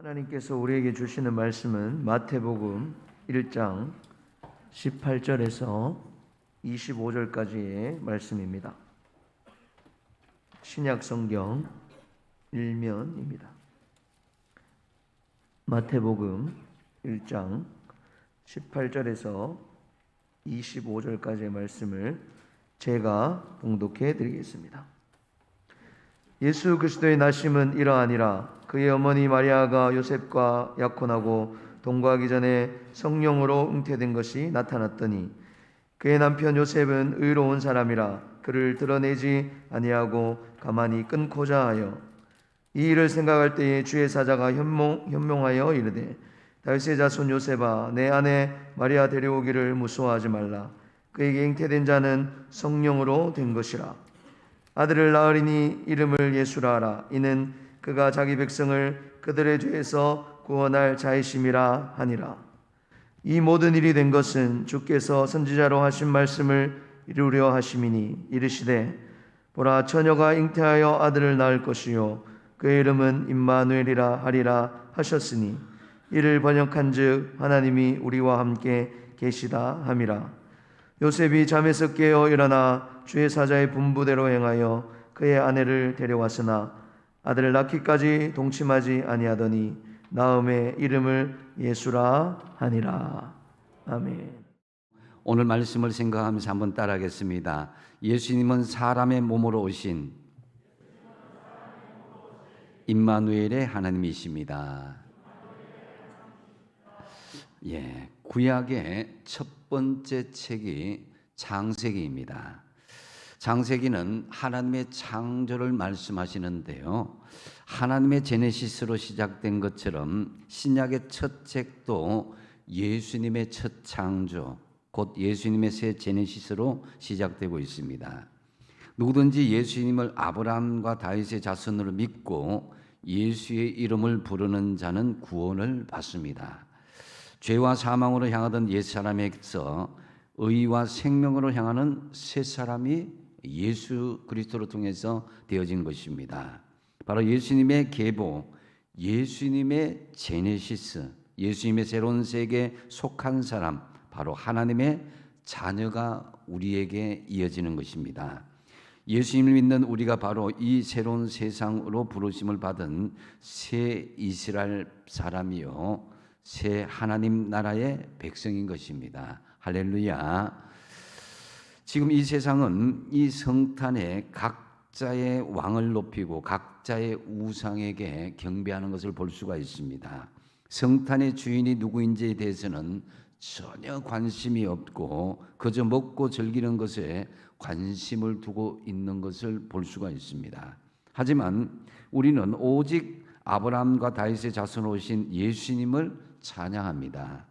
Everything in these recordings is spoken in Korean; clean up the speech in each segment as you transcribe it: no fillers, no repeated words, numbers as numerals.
하나님께서 우리에게 주시는 말씀은 마태복음 1장 18절에서 25절까지의 말씀입니다. 신약 성경 일면입니다. 마태복음 1장 18절에서 25절까지의 말씀을 제가 봉독해 드리겠습니다. 예수 그리스도의 나심은 이러하니라. 그의 어머니 마리아가 요셉과 약혼하고 동거하기 전에 성령으로 잉태된 것이 나타났더니 그의 남편 요셉은 의로운 사람이라 그를 드러내지 아니하고 가만히 끊고자 하여 이 일을 생각할 때에 주의 사자가 현몽하여 이르되 다윗의 자손 요셉아 내 아내 마리아 데려오기를 무서워하지 말라. 그에게 잉태된 자는 성령으로 된 것이라. 아들을 낳으리니 이름을 예수라 하라. 이는 그가 자기 백성을 그들의 죄에서 구원할 자이심이라 하니라. 이 모든 일이 된 것은 주께서 선지자로 하신 말씀을 이루려 하심이니 이르시되 보라 처녀가 잉태하여 아들을 낳을 것이요 그의 이름은 임마누엘이라 하리라 하셨으니 이를 번역한즉 하나님이 우리와 함께 계시다 함이라. 요셉이 잠에서 깨어 일어나 주의 사자의 분부대로 행하여 그의 아내를 데려왔으나 아들을 낳기까지 동침하지 아니하더니 나음의 이름을 예수라 하니라. 아멘. 오늘 말씀을 생각하면서 한번 따라하겠습니다. 예수님은 사람의 몸으로 오신 임마누엘의 하나님이십니다. 구약의 첫 번째 책이 창세기입니다. 창세기는 하나님의 창조를 말씀하시는데요. 하나님의 제네시스로 시작된 것처럼 신약의 첫 책도 예수님의 첫 창조, 곧 예수님의 새 제네시스로 시작되고 있습니다. 누구든지 예수님을 아브라함과 다윗의 자손으로 믿고 예수의 이름을 부르는 자는 구원을 받습니다. 죄와 사망으로 향하던 옛사람에서 의와 생명으로 향하는 새 사람이 예수 그리스도를 통해서 되어진 것입니다. 바로 예수님의 계보, 예수님의 제네시스, 예수님의 새로운 세계에 속한 사람, 바로 하나님의 자녀가 우리에게 이어지는 것입니다. 예수님을 믿는 우리가 바로 이 새로운 세상으로 부르심을 받은 새 이스라엘 사람이요 새 하나님 나라의 백성인 것입니다. 할렐루야. 지금 이 세상은 이 성탄에 각자의 왕을 높이고 각자의 우상에게 경배하는 것을 볼 수가 있습니다. 성탄의 주인이 누구인지에 대해서는 전혀 관심이 없고 그저 먹고 즐기는 것에 관심을 두고 있는 것을 볼 수가 있습니다. 하지만 우리는 오직 아브라함과 다윗의 자손으로 오신 예수님을 찬양합니다.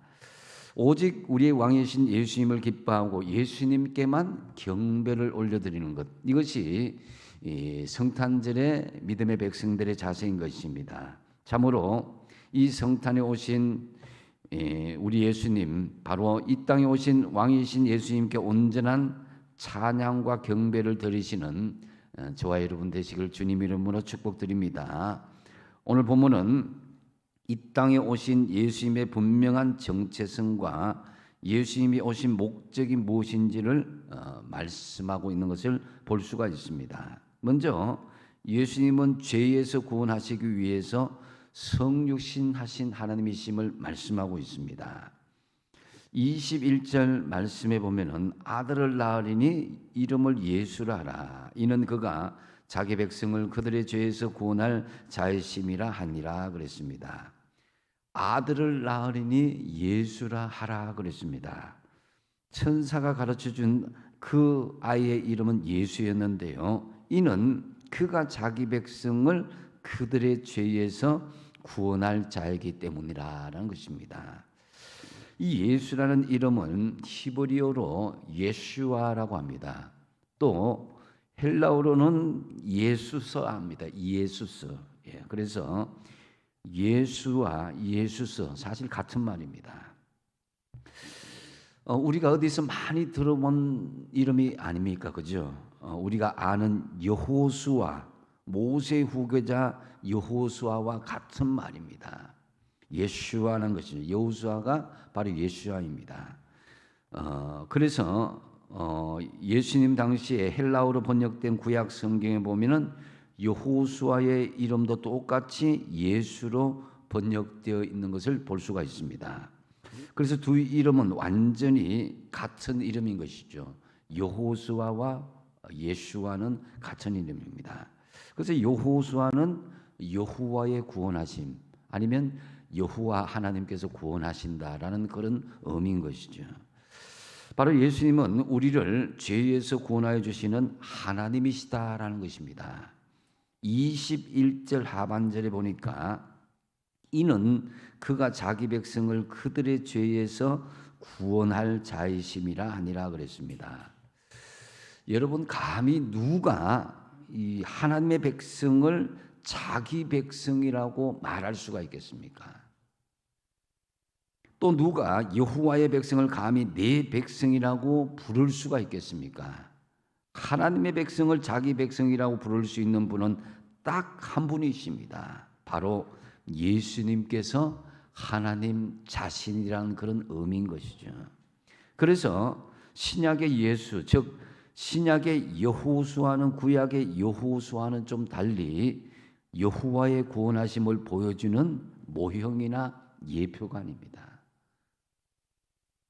오직 우리의 왕이신 예수님을 기뻐하고 예수님께만 경배를 올려드리는 것, 이것이 성탄절의 믿음의 백성들의 자세인 것입니다. 참으로 이 성탄에 오신 우리 예수님, 바로 이 땅에 오신 왕이신 예수님께 온전한 찬양과 경배를 드리시는 저와 여러분 되시길 주님 이름으로 축복드립니다. 오늘 본문은 이 땅에 오신 예수님의 분명한 정체성과 예수님이 오신 목적이 무엇인지를 말씀하고 있는 것을 볼 수가 있습니다. 먼저 예수님은 죄에서 구원하시기 위해서 성육신 하신 하나님이심을 말씀하고 있습니다. 21절 말씀에 보면은 아들을 낳으리니 이름을 예수라 하라. 이는 그가 자기 백성을 그들의 죄에서 구원할 자이심이라 하니라 그랬습니다. 아들을 낳으리니 예수라 하라 그랬습니다. 천사가 가르쳐준 그 아이의 이름은 예수였는데요. 이는 그가 자기 백성을 그들의 죄에서 구원할 자이기 때문이라는 것입니다. 이 예수라는 이름은 히브리어로 예슈아라고 합니다. 또 헬라어로는 예수서 합니다. 예수서. 그래서 예수와 예수서 사실 같은 말입니다. 우리가 어디서 많이 들어본 이름이 아닙니까? 그죠? 우리가 아는 여호수아, 모세 후계자 여호수아와 같은 말입니다. 예슈아라는 것이죠. 여호수아가 바로 예슈아입니다. 그래서 예수님 당시에 헬라어로 번역된 구약 성경에 보면은 여호수아의 이름도 똑같이 예수로 번역되어 있는 것을 볼 수가 있습니다. 그래서 두 이름은 완전히 같은 이름인 것이죠. 여호수아와 예수아는 같은 이름입니다. 그래서 여호수아는 여호와의 구원하심 아니면 여호와 하나님께서 구원하신다라는 그런 의미인 것이죠. 바로 예수님은 우리를 죄에서 구원하여 주시는 하나님이시다라는 것입니다. 21절 하반절에 보니까 이는 그가 자기 백성을 그들의 죄에서 구원할 자이심이라 하니라 그랬습니다. 여러분, 감히 누가 이 하나님의 백성을 자기 백성이라고 말할 수가 있겠습니까? 또 누가 여호와의 백성을 감히 내 백성이라고 부를 수가 있겠습니까? 하나님의 백성을 자기 백성이라고 부를 수 있는 분은 딱 한 분이십니다. 바로 예수님께서 하나님 자신이라는 그런 의미인 것이죠. 그래서 신약의 예수, 즉 신약의 여호수아는 구약의 여호수아는 좀 달리 여호와의 구원하심을 보여주는 모형이나 예표가 아닙니다.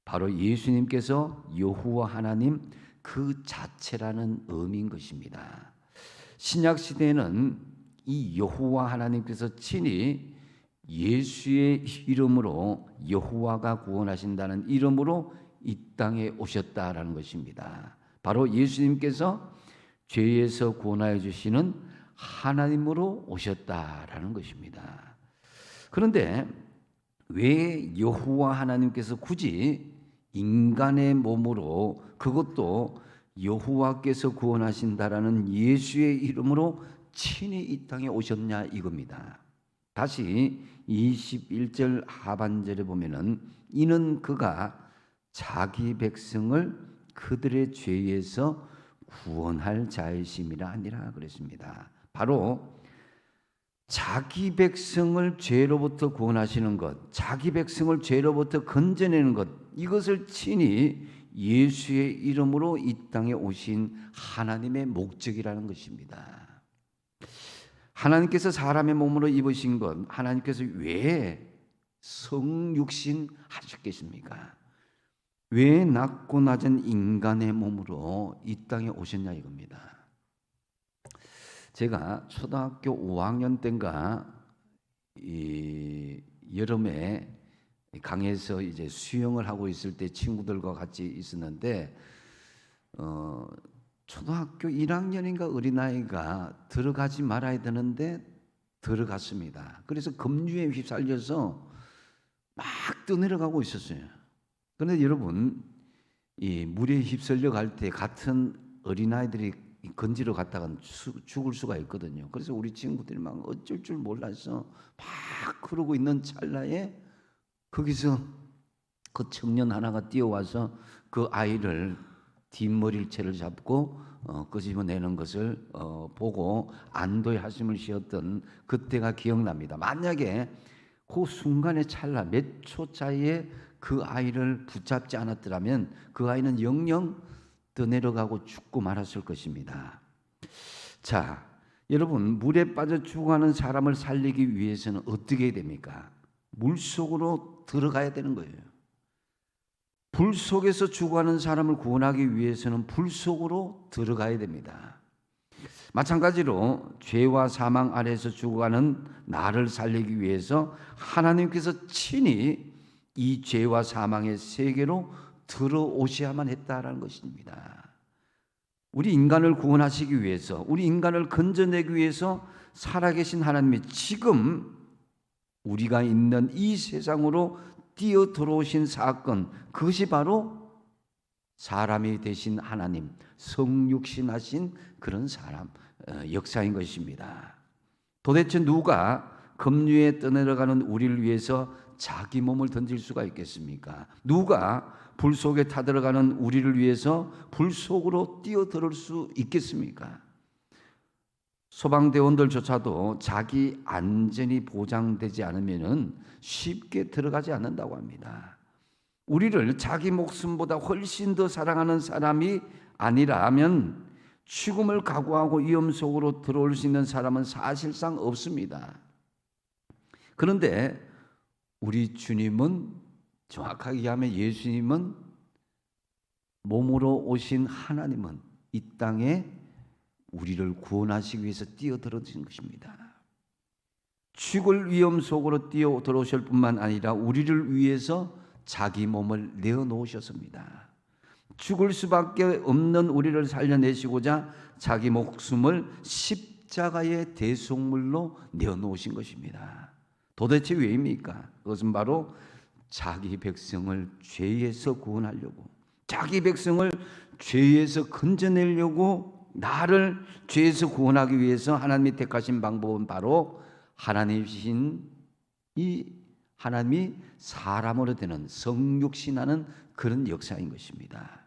바로 예수님께서 여호와 하나님 그 자체라는 의미인 것입니다. 신약 시대에는 이 여호와 하나님께서 친히 예수의 이름으로 여호와가 구원하신다는 이름으로 이 땅에 오셨다라는 것입니다. 바로 예수님께서 죄에서 구원하여 주시는 하나님으로 오셨다라는 것입니다. 그런데 왜 여호와 하나님께서 굳이 인간의 몸으로, 그것도 여호와께서 구원하신다라는 예수의 이름으로 친히 이 땅에 오셨냐 이겁니다. 다시 21절 하반절에 보면은 이는 그가 자기 백성을 그들의 죄에서 구원할 자이심이라 하니라 그랬습니다. 바로 자기 백성을 죄로부터 구원하시는 것, 자기 백성을 죄로부터 건져내는 것, 이것을 친히 예수의 이름으로 이 땅에 오신 하나님의 목적이라는 것입니다. 하나님께서 사람의 몸으로 입으신 것, 하나님께서 왜 성육신 하셨겠습니까? 왜 낮고 낮은 인간의 몸으로 이 땅에 오셨냐 이겁니다. 제가 초등학교 5학년 때인가 여름에 강에서 이제 수영을 하고 있을 때 친구들과 같이 있었는데 초등학교 1학년인가 어린아이가 들어가지 말아야 되는데 들어갔습니다. 그래서 급류에 휩쓸려서 막 떠내려가고 있었어요. 그런데 여러분, 이 물에 휩쓸려 갈 때 같은 어린아이들이 건지러 갔다가 죽을 수가 있거든요. 그래서 우리 친구들이 막 어쩔 줄 몰라서 막 그러고 있는 찰나에 거기서 그 청년 하나가 뛰어와서 그 아이를 뒷머리 채를 잡고 끄집어내는 것을 보고 안도의 한숨을 쉬었던 그때가 기억납니다. 만약에 그 순간의 찰나 몇 초 차이에 그 아이를 붙잡지 않았더라면 그 아이는 영영 떠내려가고 죽고 말았을 것입니다. 자, 여러분, 물에 빠져 죽어가는 사람을 살리기 위해서는 어떻게 해야 됩니까? 물속으로 들어가야 되는 거예요. 불 속에서 죽어가는 사람을 구원하기 위해서는 불 속으로 들어가야 됩니다. 마찬가지로 죄와 사망 아래에서 죽어가는 나를 살리기 위해서 하나님께서 친히 이 죄와 사망의 세계로 들어오셔야만 했다라는 것입니다. 우리 인간을 구원하시기 위해서, 우리 인간을 건져내기 위해서 살아계신 하나님이 지금 우리가 있는 이 세상으로 뛰어 들어오신 사건, 그것이 바로 사람이 되신 하나님, 성육신하신 그런 사람 역사인 것입니다. 도대체 누가 급류에 떠내려가는 우리를 위해서 자기 몸을 던질 수가 있겠습니까? 누가 불 속에 타들어가는 우리를 위해서 불 속으로 뛰어들을 수 있겠습니까? 소방대원들조차도 자기 안전이 보장되지 않으면 쉽게 들어가지 않는다고 합니다. 우리를 자기 목숨보다 훨씬 더 사랑하는 사람이 아니라면 죽음을 각오하고 위험 속으로 들어올 수 있는 사람은 사실상 없습니다. 그런데 우리 주님은, 정확하게 얘기하면 예수님은, 몸으로 오신 하나님은 이 땅에 우리를 구원하시기 위해서 뛰어들어진 것입니다. 죽을 위험 속으로 뛰어들어오실 뿐만 아니라 우리를 위해서 자기 몸을 내어놓으셨습니다. 죽을 수밖에 없는 우리를 살려내시고자 자기 목숨을 십자가의 대속물로 내어놓으신 것입니다. 도대체 왜입니까? 그것은 바로 자기 백성을 죄에서 구원하려고, 자기 백성을 죄에서 건져내려고, 나를 죄에서 구원하기 위해서 하나님이 택하신 방법은 바로 하나님이신 이 하나님이 사람으로 되는 성육신하는 그런 역사인 것입니다.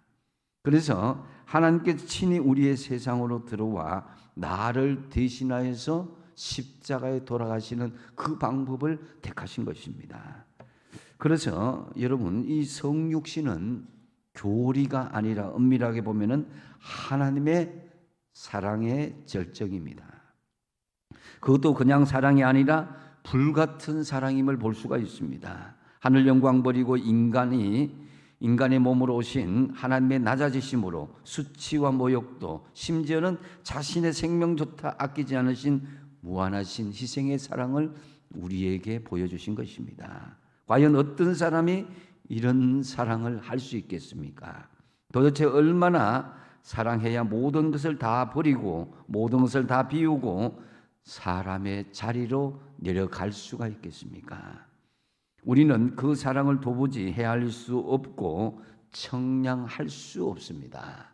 그래서 하나님께서 친히 우리의 세상으로 들어와 나를 대신하여서 십자가에 돌아가시는 그 방법을 택하신 것입니다. 그래서 여러분, 이 성육신은 교리가 아니라 엄밀하게 보면은 하나님의 사랑의 절정입니다. 그것도 그냥 사랑이 아니라 불같은 사랑임을 볼 수가 있습니다. 하늘 영광 버리고 인간의 몸으로 오신 하나님의 낮아지심으로 수치와 모욕도, 심지어는 자신의 생명조차 아끼지 않으신 무한하신 희생의 사랑을 우리에게 보여주신 것입니다. 과연 어떤 사람이 이런 사랑을 할 수 있겠습니까? 도대체 얼마나 사랑해야 모든 것을 다 버리고 모든 것을 다 비우고 사람의 자리로 내려갈 수가 있겠습니까? 우리는 그 사랑을 도무지 헤아릴 수 없고 청량할 수 없습니다.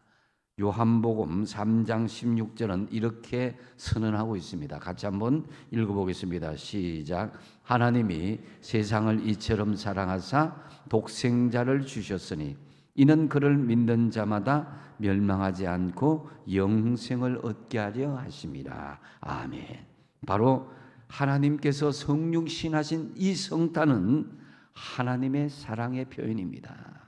요한복음 3장 16절은 이렇게 선언하고 있습니다. 같이 한번 읽어보겠습니다. 시작. 하나님이 세상을 이처럼 사랑하사 독생자를 주셨으니 이는 그를 믿는 자마다 멸망하지 않고 영생을 얻게 하려 하심이라. 아멘. 바로 하나님께서 성육신하신 이 성탄은 하나님의 사랑의 표현입니다.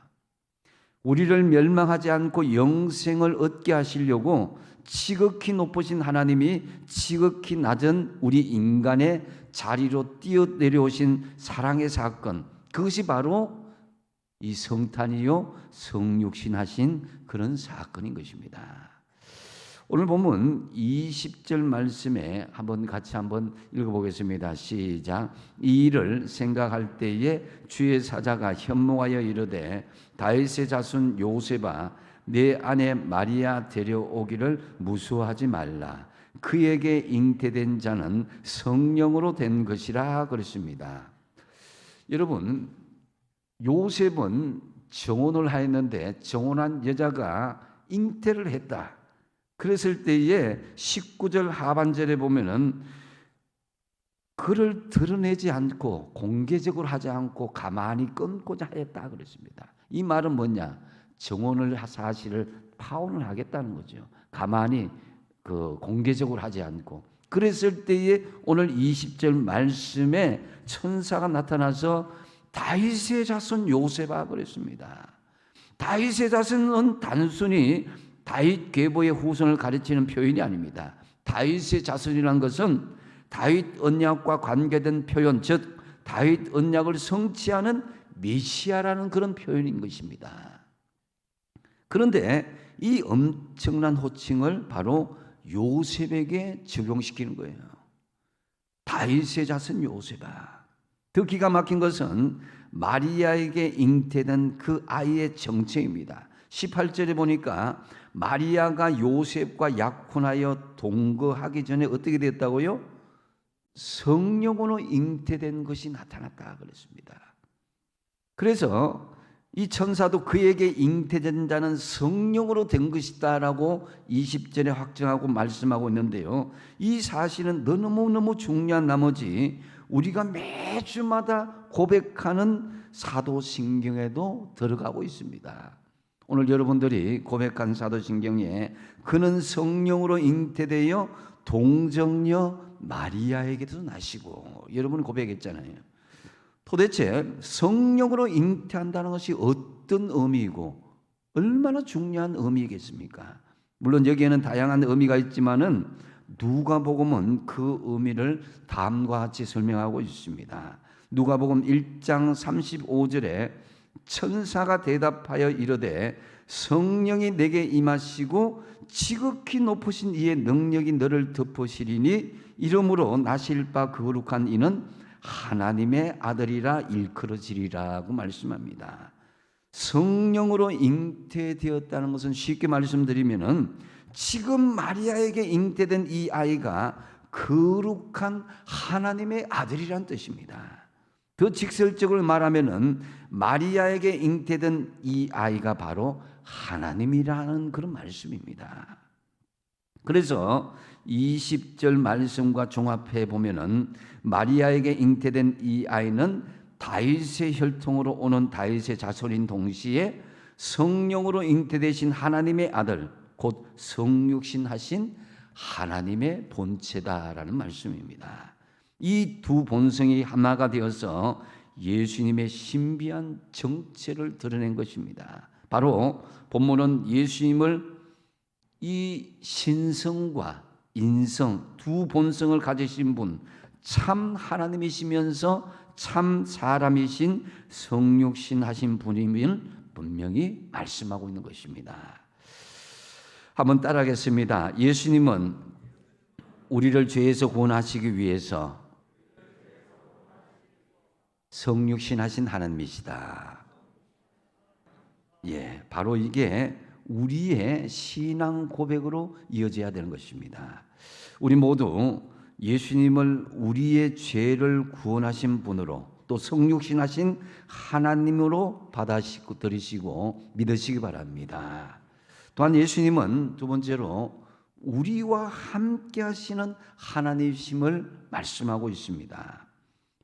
우리를 멸망하지 않고 영생을 얻게 하시려고 지극히 높으신 하나님이 지극히 낮은 우리 인간의 자리로 뛰어내려오신 사랑의 사건, 그것이 바로 이 성탄이요 성육신하신 그런 사건인 것입니다. 오늘 보면 20절 말씀에 같이 한번 읽어보겠습니다. 시작. 이 일을 생각할 때에 주의 사자가 현몽하여 이르되 다윗의 자손 요셉아 내 아내 마리아 데려오기를 무수하지 말라. 그에게 잉태된 자는 성령으로 된 것이라 그랬습니다. 여러분, 요셉은 정혼을 하였는데 정혼한 여자가 잉태를 했다. 그랬을 때에 19절 하반절에 보면은 그를 드러내지 않고 공개적으로 하지 않고 가만히 끊고자 하였다 그랬습니다. 이 말은 뭐냐? 정혼을 사실을 파혼을 하겠다는 거죠. 가만히 공개적으로 하지 않고. 그랬을 때에 오늘 20절 말씀에 천사가 나타나서 다윗의 자손 요셉아 그랬습니다. 다윗의 자손은 단순히 다윗 계보의 후손을 가르치는 표현이 아닙니다. 다윗의 자손이라는 것은 다윗 언약과 관계된 표현, 즉 다윗 언약을 성취하는 메시아라는 그런 표현인 것입니다. 그런데 이 엄청난 호칭을 바로 요셉에게 적용시키는 거예요. 다윗의 자손 요셉아. 더 기가 막힌 것은 마리아에게 잉태된 그 아이의 정체입니다. 18절에 보니까 마리아가 요셉과 약혼하여 동거하기 전에 어떻게 됐다고요? 성령으로 잉태된 것이 나타났다 그랬습니다. 그래서 이 천사도 그에게 잉태된 자는 성령으로 된 것이다라고 20절에 확정하고 말씀하고 있는데요. 이 사실은 너무너무 중요한 나머지 우리가 매주마다 고백하는 사도신경에도 들어가고 있습니다. 오늘 여러분들이 고백한 사도신경에 그는 성령으로 잉태되어 동정녀 마리아에게도 나시고, 여러분이 고백했잖아요. 도대체 성령으로 잉태한다는 것이 어떤 의미이고 얼마나 중요한 의미겠습니까? 물론 여기에는 다양한 의미가 있지만은 누가복음은 그 의미를 다음과 같이 설명하고 있습니다. 누가복음 1장 35절에 천사가 대답하여 이르되 성령이 내게 임하시고 지극히 높으신 이의 능력이 너를 덮으시리니 이러므로 나실 바 거룩한 이는 하나님의 아들이라 일컬어지리라고 말씀합니다. 성령으로 잉태되었다는 것은 쉽게 말씀드리면은 지금 마리아에게 잉태된 이 아이가 거룩한 하나님의 아들이란 뜻입니다. 더 직설적으로 말하면은 마리아에게 잉태된 이 아이가 바로 하나님이라는 그런 말씀입니다. 그래서 20절 말씀과 종합해 보면은 마리아에게 잉태된 이 아이는 다윗의 혈통으로 오는 다윗의 자손인 동시에 성령으로 잉태되신 하나님의 아들, 곧 성육신하신 하나님의 본체다라는 말씀입니다. 이 두 본성이 하나가 되어서 예수님의 신비한 정체를 드러낸 것입니다. 바로 본문은 예수님을 이 신성과 인성 두 본성을 가지신 분, 참 하나님이시면서 참 사람이신 성육신하신 분임을 분명히 말씀하고 있는 것입니다. 한번 따라하겠습니다. 예수님은 우리를 죄에서 구원하시기 위해서 성육신하신 하나님이시다. 예, 바로 이게 우리의 신앙 고백으로 이어져야 되는 것입니다. 우리 모두 예수님을 우리의 죄를 구원하신 분으로 또 성육신하신 하나님으로 받아들이시고 믿으시기 바랍니다. 또한 예수님은 두 번째로 우리와 함께 하시는 하나님이심을 말씀하고 있습니다.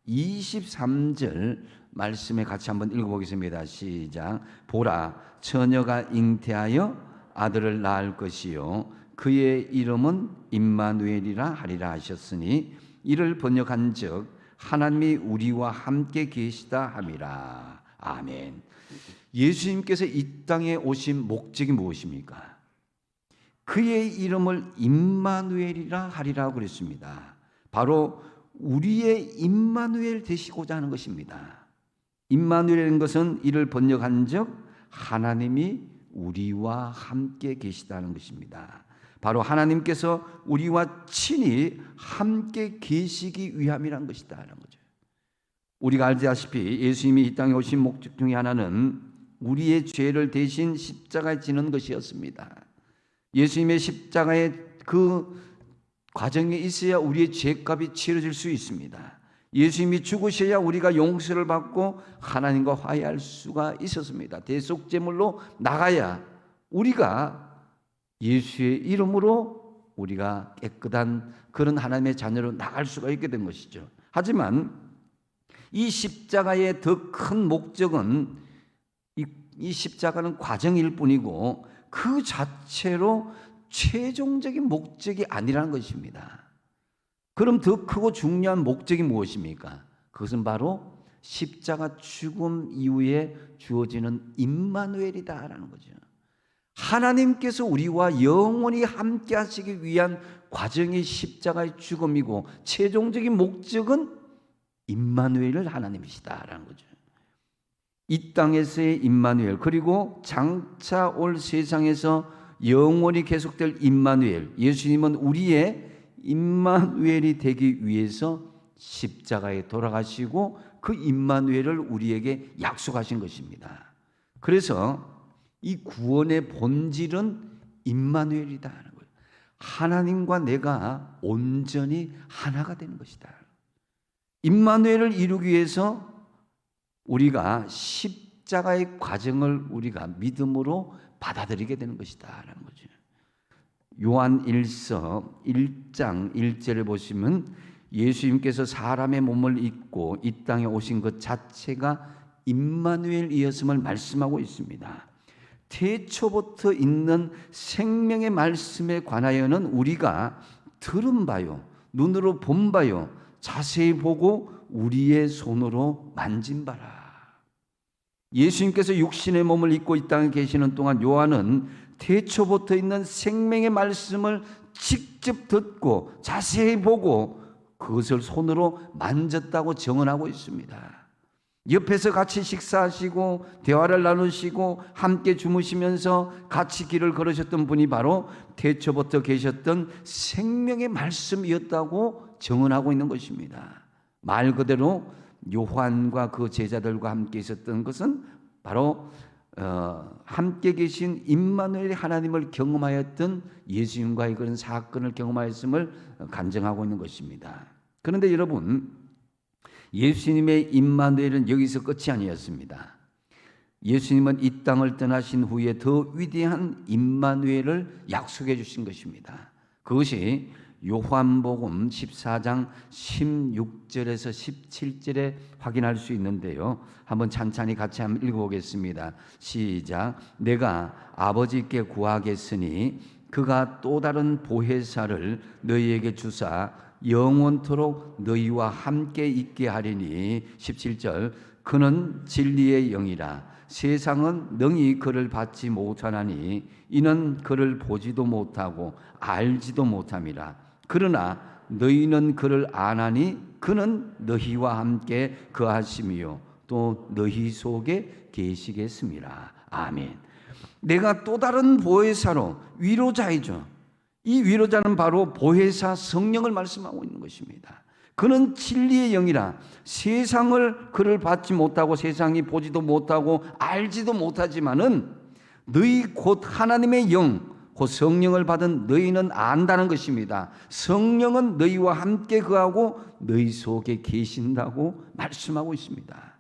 23절 말씀에 같이 한번 읽어보겠습니다. 시작. 보라, 처녀가 잉태하여 아들을 낳을 것이요 그의 이름은 임마누엘이라 하리라 하셨으니 이를 번역한즉 하나님이 우리와 함께 계시다 함이라. 아멘. 예수님께서 이 땅에 오신 목적이 무엇입니까? 그의 이름을 임마누엘이라 하리라 그랬습니다. 바로 우리의 임마누엘 되시고자 하는 것입니다. 임마누엘인 것은 이를 번역한즉 하나님이 우리와 함께 계시다는 것입니다. 바로 하나님께서 우리와 친히 함께 계시기 위함이란 것이다라는 거죠. 우리가 알다시피 예수님이 이 땅에 오신 목적 중에 하나는 우리의 죄를 대신 십자가에 지는 것이었습니다. 예수님의 십자가의 그 과정에 있어야 우리의 죄값이 치러질 수 있습니다. 예수님이 죽으셔야 우리가 용서를 받고 하나님과 화해할 수가 있었습니다. 대속제물로 나가야 우리가 예수의 이름으로 우리가 깨끗한 그런 하나님의 자녀로 나갈 수가 있게 된 것이죠. 하지만 이 십자가의 더 큰 목적은 이 십자가는 과정일 뿐이고 그 자체로 최종적인 목적이 아니라는 것입니다. 그럼 더 크고 중요한 목적이 무엇입니까? 그것은 바로 십자가 죽음 이후에 주어지는 임마누엘이다라는 거죠. 하나님께서 우리와 영원히 함께 하시기 위한 과정이 십자가의 죽음이고 최종적인 목적은 임마누엘 하나님이시다라는 거죠. 이 땅에서의 임마누엘 그리고 장차 올 세상에서 영원히 계속될 임마누엘, 예수님은 우리의 임마누엘이 되기 위해서 십자가에 돌아가시고 그 임마누엘을 우리에게 약속하신 것입니다. 그래서 이 구원의 본질은 임마누엘이다라는 거예요. 하나님과 내가 온전히 하나가 되는 것이다. 임마누엘을 이루기 위해서 우리가 십자가의 과정을 우리가 믿음으로 받아들이게 되는 것이다라는 거죠. 요한 1서 1장 1절을 보시면 예수님께서 사람의 몸을 입고 이 땅에 오신 것 자체가 임마누엘이었음을 말씀하고 있습니다. 태초부터 있는 생명의 말씀에 관하여는 우리가 들은 바요, 눈으로 본 바요, 자세히 보고 우리의 손으로 만진 바라. 예수님께서 육신의 몸을 입고 이 땅에 계시는 동안 요한은 태초부터 있는 생명의 말씀을 직접 듣고 자세히 보고 그것을 손으로 만졌다고 증언하고 있습니다. 옆에서 같이 식사하시고 대화를 나누시고 함께 주무시면서 같이 길을 걸으셨던 분이 바로 태초부터 계셨던 생명의 말씀이었다고 증언하고 있는 것입니다. 말 그대로 요한과 그 제자들과 함께 있었던 것은 바로 함께 계신 임마누엘 하나님을 경험하였던 예수님과의 그런 사건을 경험하였음을 간증하고 있는 것입니다. 그런데 여러분, 예수님의 임마누엘은 여기서 끝이 아니었습니다. 예수님은 이 땅을 떠나신 후에 더 위대한 임마누엘을 약속해 주신 것입니다. 그것이 요한복음 14장 16절에서 17절에 확인할 수 있는데요. 한번 찬찬히 같이 한번 읽어보겠습니다. 시작. 내가 아버지께 구하겠으니 그가 또 다른 보혜사를 너희에게 주사 영원토록 너희와 함께 있게 하리니. 17절. 그는 진리의 영이라. 세상은 능히 그를 받지 못하나니 이는 그를 보지도 못하고 알지도 못함이라. 그러나 너희는 그를 아나니 그는 너희와 함께 거하심이요 또 너희 속에 계시겠습니다. 아멘. 내가 또 다른 보혜사로, 위로자이죠. 이 위로자는 바로 보혜사 성령을 말씀하고 있는 것입니다. 그는 진리의 영이라. 세상을 그를 받지 못하고 세상이 보지도 못하고 알지도 못하지만은 너희 곧 하나님의 영, 그 성령을 받은 너희는 안다는 것입니다. 성령은 너희와 함께 거하고 너희 속에 계신다고 말씀하고 있습니다.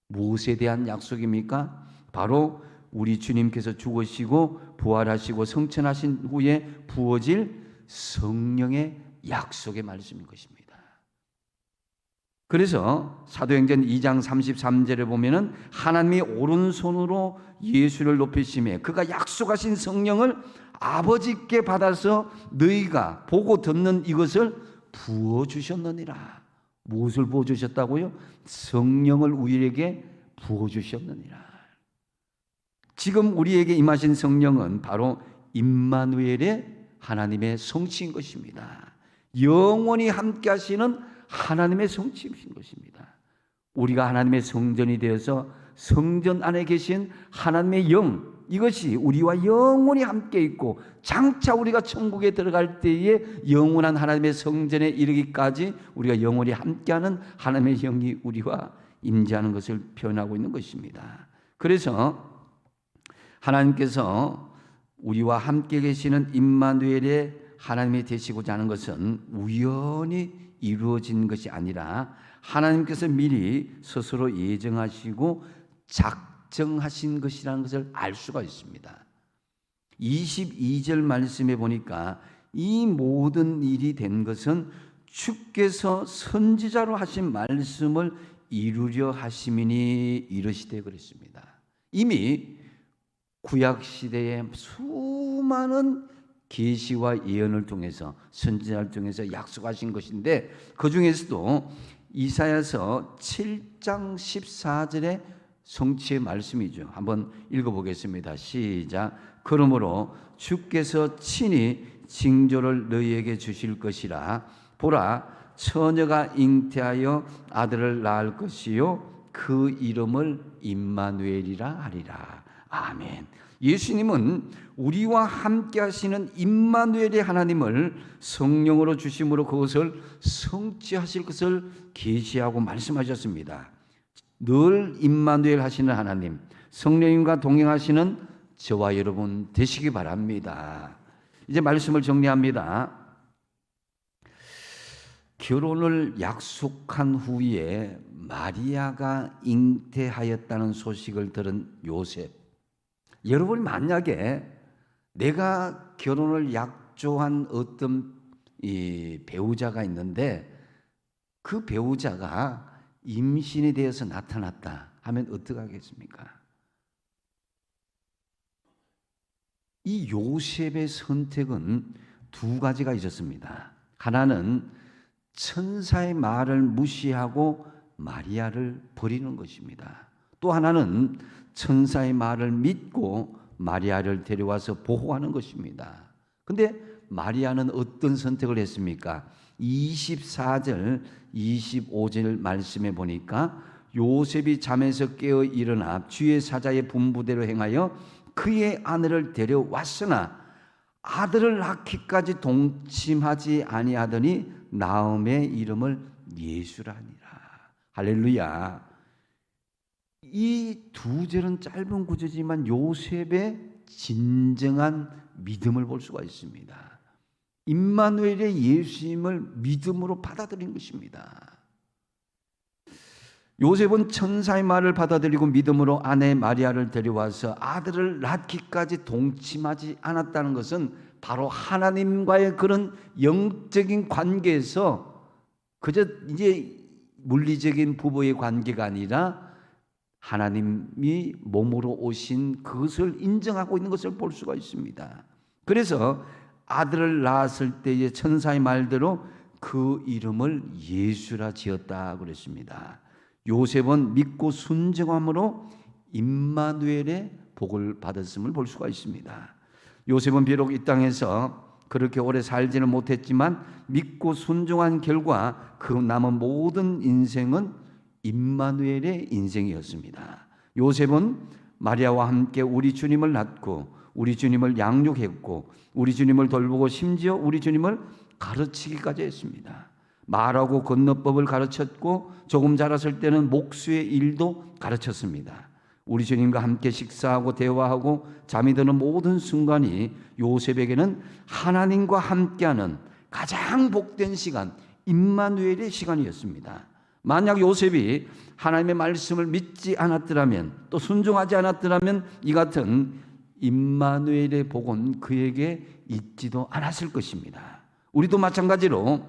무엇에 대한 약속입니까? 바로 우리 주님께서 죽으시고 부활하시고 성천하신 후에 부어질 성령의 약속의 말씀인 것입니다. 그래서 사도행전 2장 33절에 보면은 하나님이 오른손으로 예수를 높이시며 그가 약속하신 성령을 아버지께 받아서 너희가 보고 듣는 이것을 부어주셨느니라. 무엇을 부어주셨다고요? 성령을 우리에게 부어주셨느니라. 지금 우리에게 임하신 성령은 바로 임마누엘의 하나님의 성취인 것입니다. 영원히 함께 하시는 하나님의 성취이신 것입니다. 우리가 하나님의 성전이 되어서 성전 안에 계신 하나님의 영, 이것이 우리와 영원히 함께 있고 장차 우리가 천국에 들어갈 때에 영원한 하나님의 성전에 이르기까지 우리가 영원히 함께하는 하나님의 영이 우리와 임재하는 것을 표현하고 있는 것입니다. 그래서 하나님께서 우리와 함께 계시는 임마누엘의 하나님이 되시고자 하는 것은 우연히 이루어진 것이 아니라 하나님께서 미리 스스로 예정하시고 작정하신 것이라는 것을 알 수가 있습니다. 22절 말씀에 보니까 이 모든 일이 된 것은 주께서 선지자로 하신 말씀을 이루려 하심이니 이르시되 그랬습니다. 이미 구약 시대에 수많은 계시와 예언을 통해서 선지자를 통해서 약속하신 것인데 그 중에서도 이사야서 7장 14절의 성취의 말씀이죠. 한번 읽어보겠습니다. 시작. 그러므로 주께서 친히 징조를 너희에게 주실 것이라. 보라, 처녀가 잉태하여 아들을 낳을 것이요 그 이름을 임마누엘이라 하리라. 아멘. 예수님은 우리와 함께 하시는 임마누엘의 하나님을 성령으로 주심으로 그것을 성취하실 것을 계시하고 말씀하셨습니다. 늘 임마누엘 하시는 하나님, 성령님과 동행하시는 저와 여러분 되시기 바랍니다. 이제 말씀을 정리합니다. 결혼을 약속한 후에 마리아가 잉태하였다는 소식을 들은 요셉, 여러분 만약에 내가 결혼을 약조한 어떤 배우자가 있는데 그 배우자가 임신이 되어서 나타났다 하면 어떻게 하겠습니까? 이 요셉의 선택은 두 가지가 있었습니다. 하나는 천사의 말을 무시하고 마리아를 버리는 것입니다. 또 하나는 천사의 말을 믿고 마리아를 데려와서 보호하는 것입니다. 근데 마리아는 어떤 선택을 했습니까? 24절, 25절 말씀에 보니까 요셉이 잠에서 깨어 일어나 주의 사자의 분부대로 행하여 그의 아내를 데려왔으나 아들을 낳기까지 동침하지 아니하더니 나음의 이름을 예수라 하니라. 할렐루야. 이 두 절은 짧은 구절이지만 요셉의 진정한 믿음을 볼 수가 있습니다. 임마누엘의 예수님을 믿음으로 받아들인 것입니다. 요셉은 천사의 말을 받아들이고 믿음으로 아내 마리아를 데려와서 아들을 낳기까지 동침하지 않았다는 것은 바로 하나님과의 그런 영적인 관계에서 그저 이제 물리적인 부부의 관계가 아니라 하나님이 몸으로 오신 그것을 인정하고 있는 것을 볼 수가 있습니다. 그래서 아들을 낳았을 때의 천사의 말대로 그 이름을 예수라 지었다 그랬습니다. 요셉은 믿고 순종함으로 임마누엘의 복을 받았음을 볼 수가 있습니다. 요셉은 비록 이 땅에서 그렇게 오래 살지는 못했지만 믿고 순종한 결과 그 남은 모든 인생은 임마누엘의 인생이었습니다. 요셉은 마리아와 함께 우리 주님을 낳고 우리 주님을 양육했고 우리 주님을 돌보고 심지어 우리 주님을 가르치기까지 했습니다. 말하고 건너법을 가르쳤고 조금 자랐을 때는 목수의 일도 가르쳤습니다. 우리 주님과 함께 식사하고 대화하고 잠이 드는 모든 순간이 요셉에게는 하나님과 함께하는 가장 복된 시간, 임마누엘의 시간이었습니다. 만약 요셉이 하나님의 말씀을 믿지 않았더라면 또 순종하지 않았더라면 이 같은 임마누엘의 복은 그에게 있지도 않았을 것입니다. 우리도 마찬가지로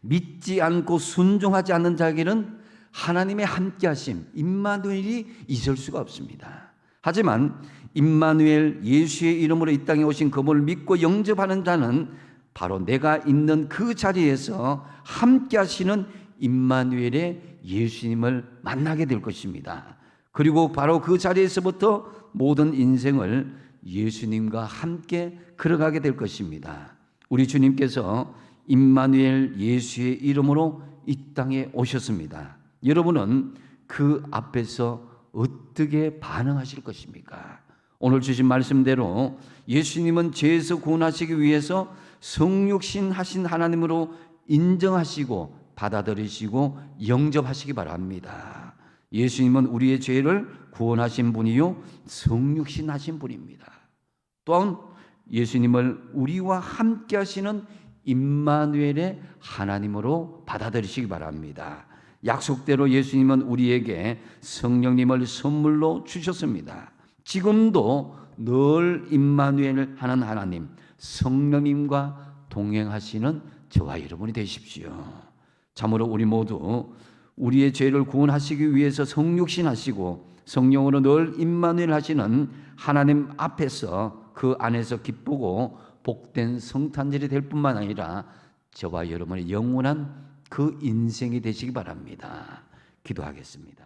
믿지 않고 순종하지 않는 자에게는 하나님의 함께하심, 임마누엘이 있을 수가 없습니다. 하지만 임마누엘 예수의 이름으로 이 땅에 오신 그분을 믿고 영접하는 자는 바로 내가 있는 그 자리에서 함께하시는 임마누엘의 예수님을 만나게 될 것입니다. 그리고 바로 그 자리에서부터 모든 인생을 예수님과 함께 걸어가게 될 것입니다. 우리 주님께서 임마누엘 예수의 이름으로 이 땅에 오셨습니다. 여러분은 그 앞에서 어떻게 반응하실 것입니까? 오늘 주신 말씀대로 예수님은 죄에서 구원하시기 위해서 성육신 하신 하나님으로 인정하시고 받아들이시고 영접하시기 바랍니다. 예수님은 우리의 죄를 구원하신 분이요 성육신 하신 분입니다. 또한 예수님을 우리와 함께 하시는 임마누엘의 하나님으로 받아들이시기 바랍니다. 약속대로 예수님은 우리에게 성령님을 선물로 주셨습니다. 지금도 늘 임마누엘 하는 하나님, 성령님과 동행하시는 저와 여러분이 되십시오. 참으로 우리 모두 우리의 죄를 구원하시기 위해서 성육신 하시고 성령으로 늘 임마누엘 하시는 하나님 앞에서 그 안에서 기쁘고 복된 성탄절이 될 뿐만 아니라 저와 여러분의 영원한 그 인생이 되시기 바랍니다. 기도하겠습니다.